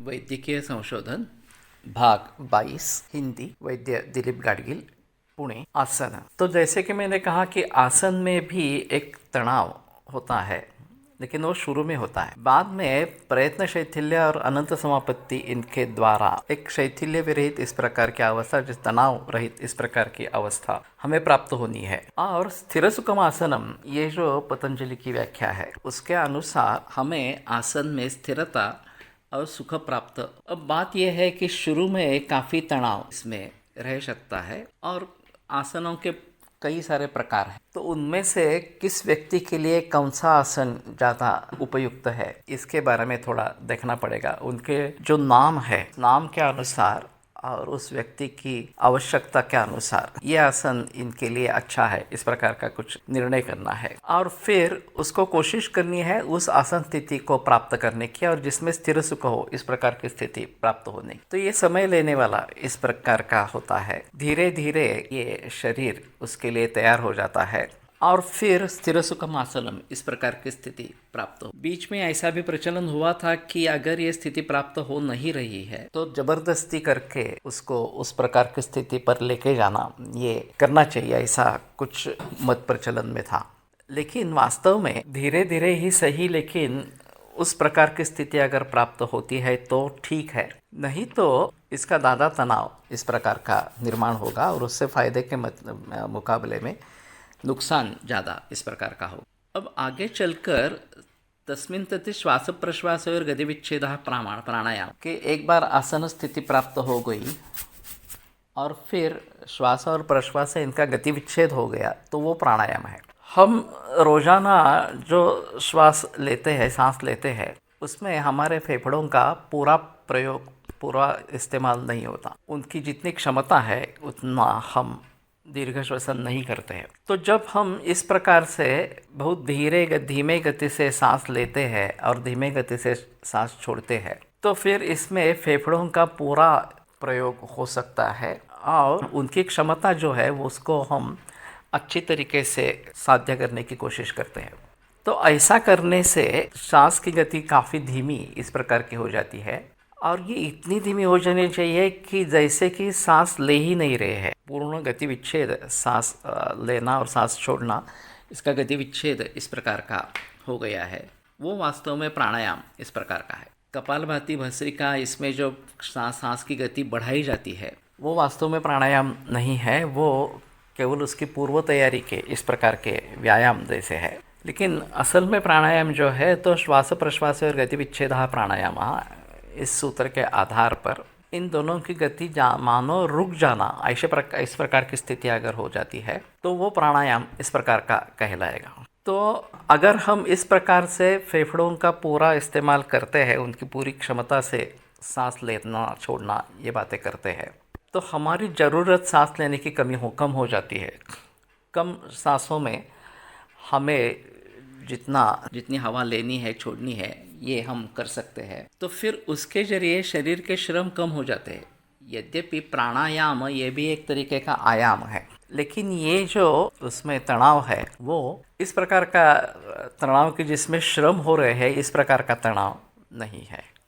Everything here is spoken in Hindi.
वैद्यकीय संशोधन भाग 22 हिंदी वैद्य दिलीप गाडगिल पुणे। आसन। तो जैसे कि मैंने कहा कि आसन में भी एक तनाव होता है, लेकिन वो शुरू में होता है। बाद में प्रयत्न शैथिल्य और अनंत समापत्ति इनके द्वारा एक शैथिल्य विरहित इस प्रकार की अवस्था, जिस तनाव रहित इस प्रकार की अवस्था हमें प्राप्त होनी है। और स्थिर सुखम आसनम, ये जो पतंजलि की व्याख्या है उसके अनुसार हमें आसन में स्थिरता और सुख प्राप्त। अब बात यह है कि शुरू में काफ़ी तनाव इसमें रह सकता है और आसनों के कई सारे प्रकार हैं, तो उनमें से किस व्यक्ति के लिए कौन सा आसन ज़्यादा उपयुक्त है इसके बारे में थोड़ा देखना पड़ेगा। उनके जो नाम है, नाम के अनुसार और उस व्यक्ति की आवश्यकता के अनुसार ये आसन इनके लिए अच्छा है, इस प्रकार का कुछ निर्णय करना है। और फिर उसको कोशिश करनी है उस आसन स्थिति को प्राप्त करने की, और जिसमें स्थिर सुख हो इस प्रकार की स्थिति प्राप्त होने। तो ये समय लेने वाला इस प्रकार का होता है। धीरे धीरे ये शरीर उसके लिए तैयार हो जाता है और फिर स्थिर सुखम आसनम इस प्रकार की स्थिति प्राप्त हो। बीच में ऐसा भी प्रचलन हुआ था कि अगर ये स्थिति प्राप्त हो नहीं रही है तो जबरदस्ती करके उसको उस प्रकार की स्थिति पर लेके जाना ये करना चाहिए, ऐसा कुछ मत प्रचलन में था। लेकिन वास्तव में धीरे धीरे ही सही, लेकिन उस प्रकार की स्थिति अगर प्राप्त होती है तो ठीक है, नहीं तो इसका ज़्यादा तनाव इस प्रकार का निर्माण होगा और उससे फायदे के मुकाबले में नुकसान ज़्यादा इस प्रकार का हो। अब आगे चलकर तस्मिन् तति श्वास प्रश्वास और गति विच्छेद प्राणायाम के एक बार आसन स्थिति प्राप्त हो गई और फिर श्वास और प्रश्वास से इनका गति विच्छेद हो गया तो वो प्राणायाम है। हम रोज़ाना जो श्वास लेते हैं, सांस लेते हैं, उसमें हमारे फेफड़ों का पूरा इस्तेमाल नहीं होता। उनकी जितनी क्षमता है उतना हम दीर्घ श्वसन नहीं करते हैं। तो जब हम इस प्रकार से बहुत धीमे गति से सांस लेते हैं और धीमे गति से सांस छोड़ते हैं, तो फिर इसमें फेफड़ों का पूरा प्रयोग हो सकता है और उनकी क्षमता जो है वो उसको हम अच्छी तरीके से साध्य करने की कोशिश करते हैं। तो ऐसा करने से सांस की गति काफ़ी धीमी इस प्रकार की हो जाती है, और ये इतनी धीमी हो जानी चाहिए कि जैसे कि सांस ले ही नहीं रहे हैं। पूर्ण गति विच्छेद, सांस लेना और सांस छोड़ना, इसका गति विच्छेद इस प्रकार का हो गया है, वो वास्तव में प्राणायाम इस प्रकार का है। कपालभाति भस्त्रिका, इसमें जो सांस की गति बढ़ाई जाती है वो वास्तव में प्राणायाम नहीं है, वो केवल उसकी पूर्व तैयारी के इस प्रकार के व्यायाम जैसे है। लेकिन असल में प्राणायाम जो है तो श्वास प्रश्वास और गति विच्छेद प्राणायाम, इस सूत्र के आधार पर इन दोनों की गति मानो रुक जाना, इस प्रकार की स्थिति अगर हो जाती है तो वो प्राणायाम इस प्रकार का कहलाएगा। तो अगर हम इस प्रकार से फेफड़ों का पूरा इस्तेमाल करते हैं, उनकी पूरी क्षमता से सांस लेना छोड़ना ये बातें करते हैं, तो हमारी ज़रूरत सांस लेने की कम हो जाती है। कम सांसों में हमें जितनी हवा लेनी है, छोड़नी है, ये हम कर सकते हैं। तो फिर उसके जरिए शरीर के श्रम कम हो जाते हैं। यद्यपि प्राणायाम ये भी एक तरीके का आयाम है, लेकिन ये जो उसमें तनाव है वो इस प्रकार का तनाव कि जिसमें श्रम हो रहे हैं, इस प्रकार का तनाव नहीं है।